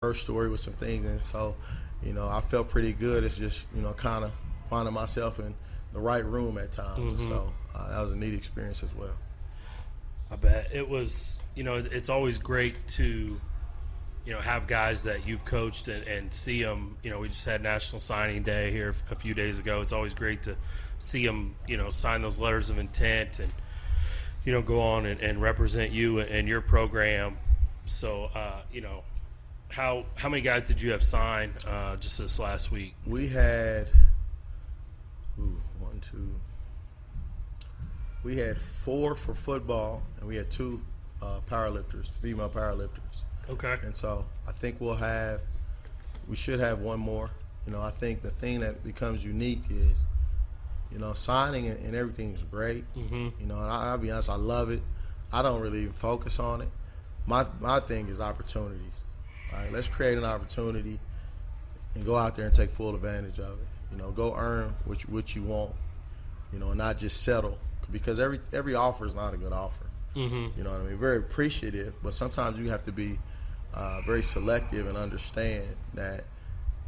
her story with some things, and so, I felt pretty good. It's just, kind of finding myself in the right room at times. So that was a neat experience as well. I bet it was. It's always great to, have guys that you've coached and see them. We just had National Signing Day here a few days ago. It's always great to see them, sign those letters of intent and, go on and represent you and your program. So, how many guys did you have sign just this last week? We had we had 4 for football, and we had 2 female powerlifters. Okay. And so I think we should have one more. I think the thing that becomes unique is, signing and everything is great. And I'll be honest, I love it. I don't really even focus on it. My thing is opportunities. All right, let's create an opportunity and go out there and take full advantage of it. Go earn what you want, and not just settle, because every offer is not a good offer. You know what I mean? Very appreciative, but sometimes you have to be very selective and understand that,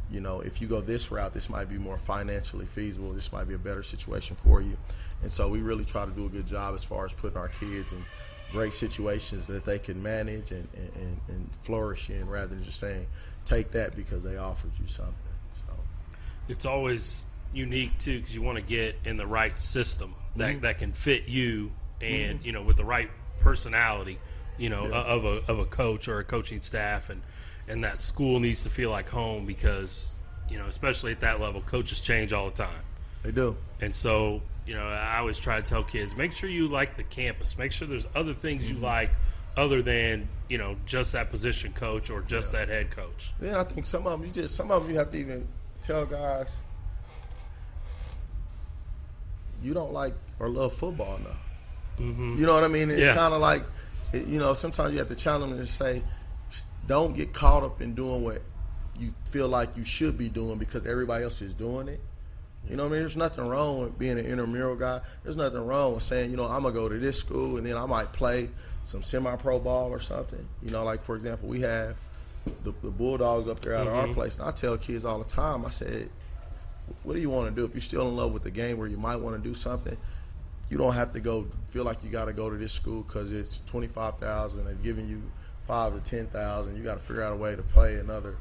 if you go this route, this might be more financially feasible. This might be a better situation for you. And so we really try to do a good job as far as putting our kids in great situations that they can manage and flourish in, rather than just saying, take that because they offered you something. So it's always unique, too, because you want to get in the right system that can fit you and, with the right personality, of a coach or a coaching staff, and that school needs to feel like home because, especially at that level, coaches change all the time. They do. And so, I always try to tell kids, make sure you like the campus. Make sure there's other things you like other than, just that position coach or just that head coach. Then I think some of them you have to even tell guys, you don't like or love football enough. You know what I mean? It's kind of like, sometimes you have to challenge them and say, don't get caught up in doing what you feel like you should be doing because everybody else is doing it. You know what I mean? There's nothing wrong with being an intramural guy. There's nothing wrong with saying, I'm going to go to this school and then I might play some semi-pro ball or something. Like, for example, we have the Bulldogs up there out of our place. And I tell kids all the time, I said, what do you want to do? If you're still in love with the game where you might want to do something, you don't have to feel like you got to go to this school because it's $25,000. They've given you $5,000 to $10,000. You got to figure out a way to pay another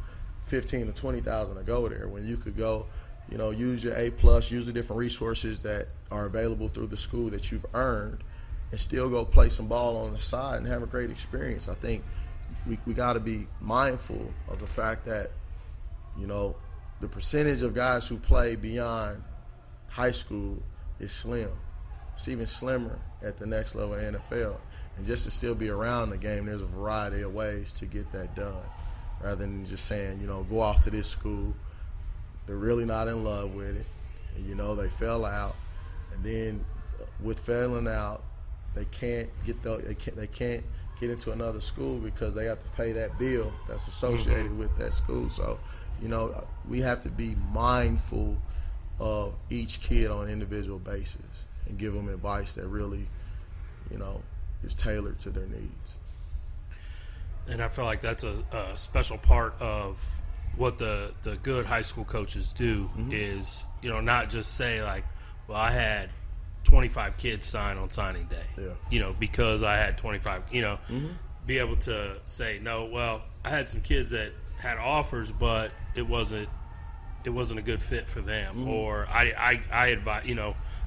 $15,000 to $20,000 to go there. When you could go, use your A+, use the different resources that are available through the school that you've earned, and still go play some ball on the side and have a great experience. I think we got to be mindful of the fact that, the percentage of guys who play beyond high school is slim. It's even slimmer at the next level in the NFL. And just to still be around the game, there's a variety of ways to get that done, rather than just saying, go off to this school. They're really not in love with it. And, they fell out. And then with failing out, they can't get into another school because they have to pay that bill that's associated with that school. So, we have to be mindful of each kid on an individual basis and give them advice that really, is tailored to their needs. And I feel like that's a special part of what the good high school coaches do is, not just say like, well, I had 25 kids sign on signing day, because I had 25, be able to say, no, well, I had some kids that had offers, but it wasn't a good fit for them, or I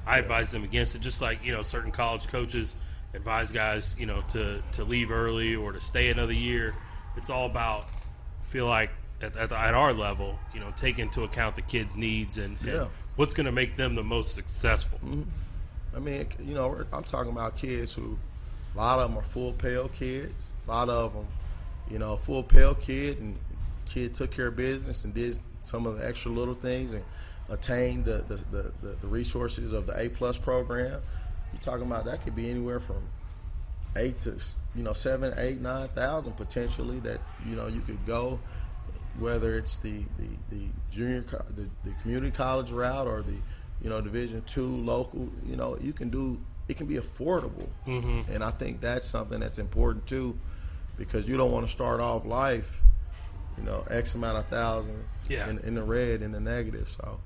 advise them against it, just like certain college coaches advise guys to leave early or to stay another year. It's all about, feel like at our level, take into account the kids' needs and what's going to make them the most successful. I mean, I'm talking about kids who, a lot of them are full Pell kids. A lot of them, full Pell kid, and kid took care of business and did some of the extra little things and attained the resources of the A+ program. You're talking about that could be anywhere from 8 to 7, 8, 9,000 potentially that you could go, whether it's the junior the community college route or the Division II local. You can do it, can be affordable, and I think that's something that's important too, because you don't want to start off life X amount of thousands in the red and the negative. So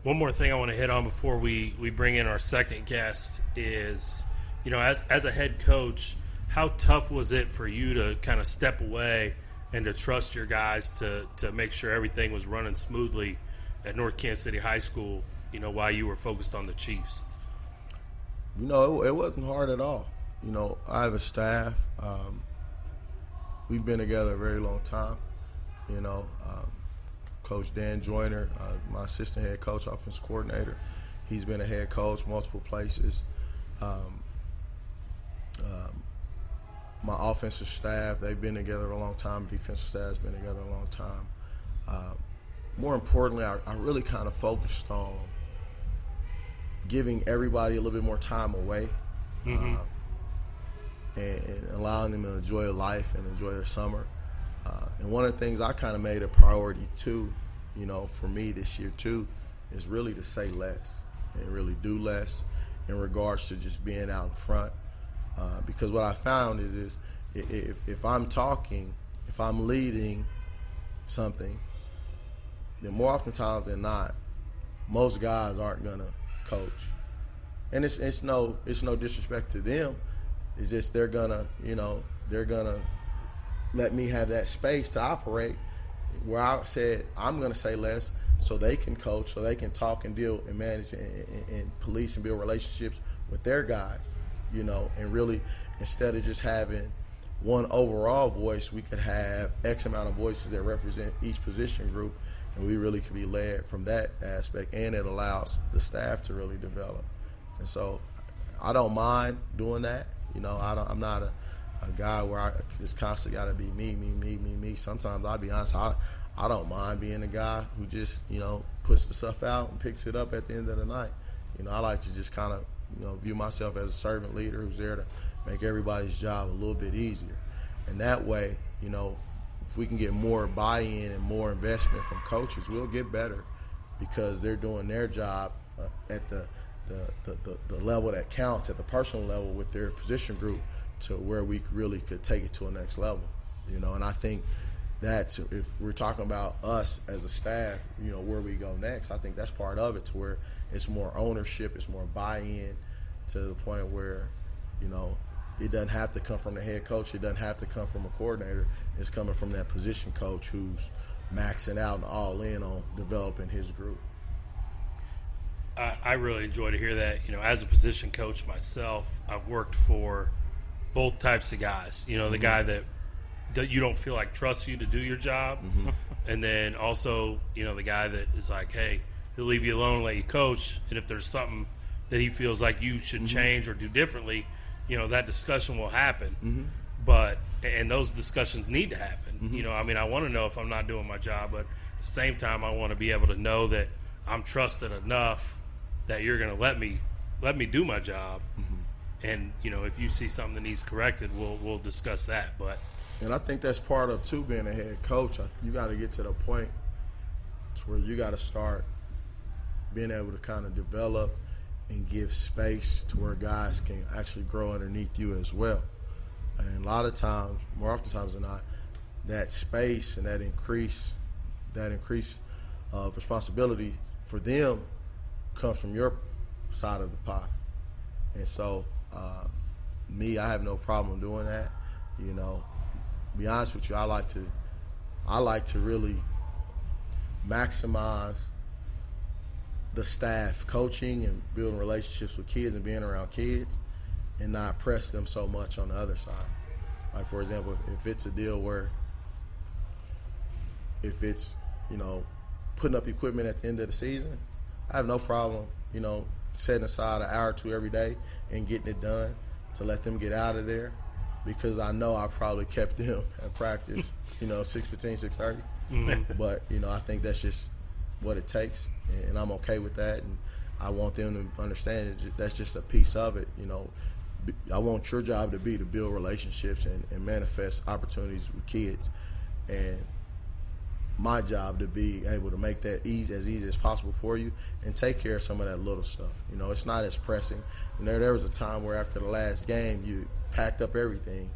one more thing I want to hit on before we bring in our second guest is, as a head coach, how tough was it for you to kind of step away and to trust your guys to make sure everything was running smoothly at North Kansas City High School, while you were focused on the Chiefs? It wasn't hard at all. I have a staff. We've been together a very long time. Coach Dan Joyner, my assistant head coach, offense coordinator, he's been a head coach multiple places. My offensive staff, they've been together a long time. Defensive staff's been together a long time. More importantly, I really kind of focused on giving everybody a little bit more time away, and allowing them to enjoy life and enjoy their summer. And one of the things I kind of made a priority too, for me this year too, is really to say less and really do less in regards to just being out in front. Because what I found is if I'm talking, if I'm leading something, then more oftentimes than not, most guys aren't gonna coach. And it's no disrespect to them. It's just they're gonna let me have that space to operate, where I said I'm going to say less so they can coach, so they can talk and deal and manage and police and build relationships with their guys, and really, instead of just having one overall voice, we could have X amount of voices that represent each position group, and we really could be led from that aspect, and it allows the staff to really develop. And so I don't mind doing that. I'm not a guy where it's constantly got to be me. Sometimes I'll be honest, I don't mind being a guy who just, puts the stuff out and picks it up at the end of the night. I like to just kind of, view myself as a servant leader who's there to make everybody's job a little bit easier. And that way, if we can get more buy-in and more investment from coaches, we'll get better because they're doing their job at the level that counts, at the personal level with their position group, to where we really could take it to a next level, and I think that's, if we're talking about us as a staff, where we go next, I think that's part of it, to where it's more ownership, it's more buy-in, to the point where, it doesn't have to come from the head coach, it doesn't have to come from a coordinator, it's coming from that position coach who's maxing out and all in on developing his group. I really enjoy to hear that. As a position coach myself, I've worked for both types of guys. The guy that you don't feel like trusts you to do your job, and then also, the guy that is like, hey, he'll leave you alone and let you coach, and if there's something that he feels like you should change or do differently, that discussion will happen. And those discussions need to happen. I want to know if I'm not doing my job, but at the same time, I want to be able to know that I'm trusted enough that you're going to let me do my job. And, if you see something that needs corrected, we'll discuss that. And I think that's part of, too, being a head coach. You got to get to the point where you got to start being able to kind of develop and give space to where guys can actually grow underneath you as well. And a lot of times, more oftentimes than not, that space and that increase of responsibility for them comes from your side of the pie. And so, I have no problem doing that. Be honest with you, I like to really maximize the staff coaching and building relationships with kids and being around kids, and not press them so much on the other side. Like, for example, if it's a deal where, if it's, putting up equipment at the end of the season, I have no problem, setting aside an hour or two every day and getting it done to let them get out of there, because I know I probably kept them at practice, 6:15, 6:30. But, I think that's just what it takes, and I'm okay with that. And I want them to understand that's just a piece of it. I want your job to be to build relationships and manifest opportunities with kids, and my job to be able to make that as easy as possible for you and take care of some of that little stuff. It's not as pressing. There was a time where after the last game you packed up everything,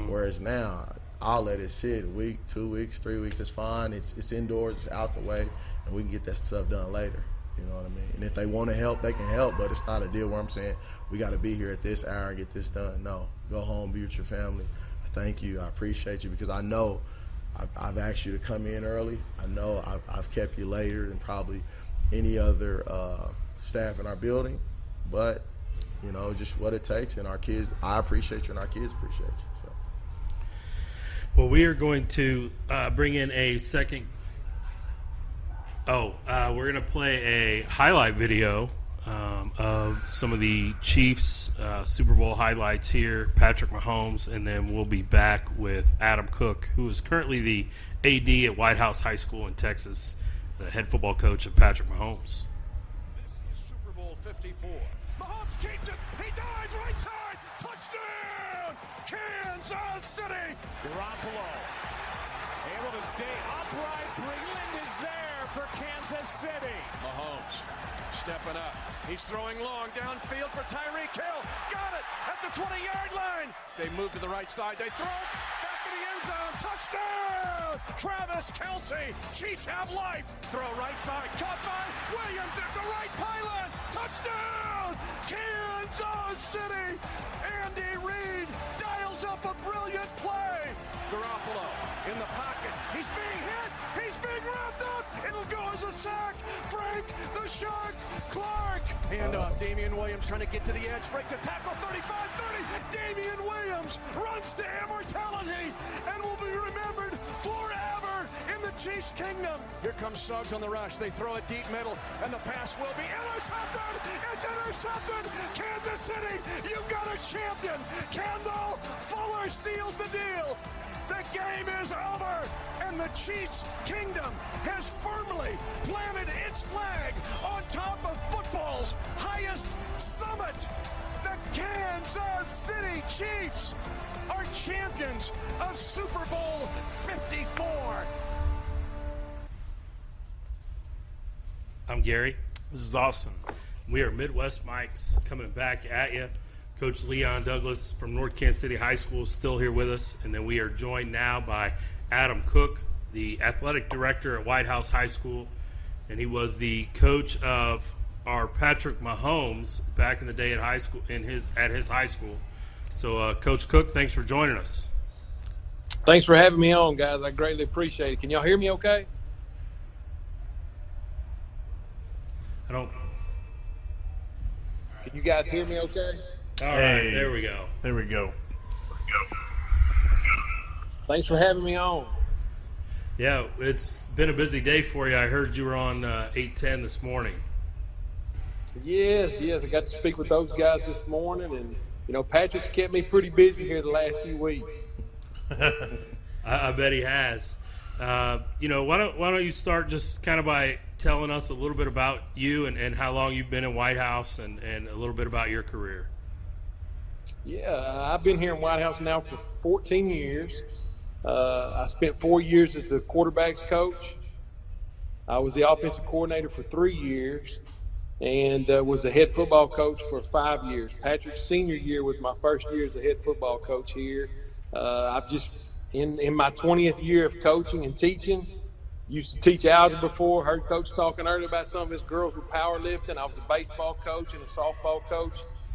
whereas now I'll let it sit a week, 2 weeks, 3 weeks. It's fine. It's indoors. It's out the way, and we can get that stuff done later. You know what I mean? And if they want to help, they can help, but it's not a deal where I'm saying we got to be here at this hour and get this done. No, go home, be with your family. I thank you. I appreciate you because I know I've asked you to come in early. I know I've kept you later than probably any other staff in our building, but you know, just what it takes. And our kids, I appreciate you, and our kids appreciate you. So. Well, we are going to bring in a second. We're going to play a highlight video of some of the Chiefs Super Bowl highlights here, Patrick Mahomes, and then we'll be back with Adam Cook, who is currently the AD at Whitehouse High School in Texas, the head football coach of Patrick Mahomes. This is Super Bowl 54. Mahomes keeps it. He dives right side. Touchdown! Kansas City. Garoppolo able to stay upright. Breland is there for Kansas City. Mahomes stepping up. He's throwing long downfield for Tyreek Hill. Got it at the 20-yard line. They move to the right side. They throw back to the end zone. Touchdown! Travis Kelce. Chiefs have life. Throw right side. Caught by Williams at the right pylon. Touchdown! Kansas City. Andy Reid dials up a brilliant play. Garoppolo in the pocket. He's being hit. He's being wrapped up. It'll go as a sack. Frank the Shark Clark. Hand off. Damian Williams trying to get to the edge. Breaks a tackle. 35-30. Damian Williams runs to immortality and will be remembered forever in the Chiefs' kingdom. Here comes Suggs on the rush. They throw it deep middle, and the pass will be intercepted. It's intercepted. Kansas City, you've got a champion. Kendall Fuller seals the deal. The game is over, and the Chiefs' kingdom has firmly planted its flag on top of football's highest summit. The Kansas City Chiefs are champions of Super Bowl 54. I'm Gary. This is Austin. We are Midwest Mics coming back at you. Coach Leon Douglas from North Kansas City High School is still here with us, and then we are joined now by Adam Cook, the athletic director at Whitehouse High School, and he was the coach of our Patrick Mahomes back in the day at high school at his high school. So, Coach Cook, thanks for joining us. Thanks for having me on, guys. I greatly appreciate it. Can y'all hear me okay? Can you guys hear me okay? All right, there we go. There we go. Thanks for having me on. Yeah, it's been a busy day for you. I heard you were on 810 this morning. Yes. I got to speak with those guys this morning, and, you know, Patrick's kept me pretty busy here the last few weeks. I bet he has. You know, why don't you start just kind of by telling us a little bit about you and how long you've been in Whitehouse and a little bit about your career. Yeah, I've been here in Whitehouse now for 14 years. I spent 4 years as the quarterback's coach. I was the offensive coordinator for 3 years and was the head football coach for 5 years. Patrick's senior year was my first year as the head football coach here. I've just, in my 20th year of coaching and teaching, used to teach algebra before, heard Coach talking earlier about some of his girls with powerlifting. I was a baseball coach and a softball coach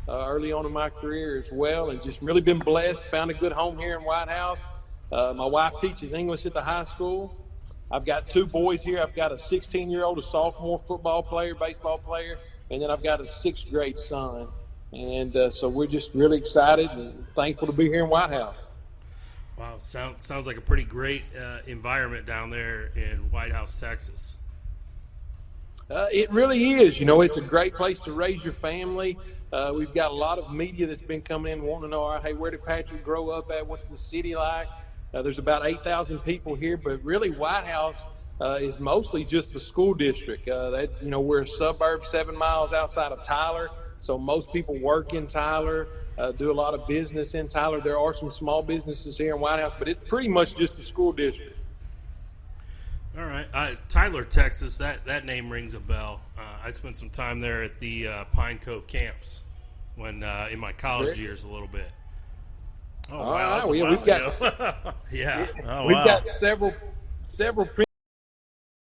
early on in my career as well, and just really been blessed, found a good home here in Whitehouse. My wife teaches English at the high school. I've got 2 boys here. I've got a 16-year-old, a sophomore football player, baseball player, and then I've got a 6th grade son. And so we're just really excited and thankful to be here in Whitehouse. Wow, sounds like a pretty great environment down there in Whitehouse, Texas. It really is. You know, it's a great place to raise your family. We've got a lot of media that's been coming in wanting to know, all right, hey, where did Patrick grow up at? What's the city like? There's about 8,000 people here, but really Whitehouse is mostly just the school district. We're a suburb 7 miles outside of Tyler, so most people work in Tyler, do a lot of business in Tyler. There are some small businesses here in Whitehouse, but it's pretty much just a school district. All right. Tyler, Texas, that name rings a bell. I spent some time there at the Pine Cove camps when in my college years a little bit. Oh, All wow. right. That's a Well, while we've got ago. Yeah. Oh, we've wow. got several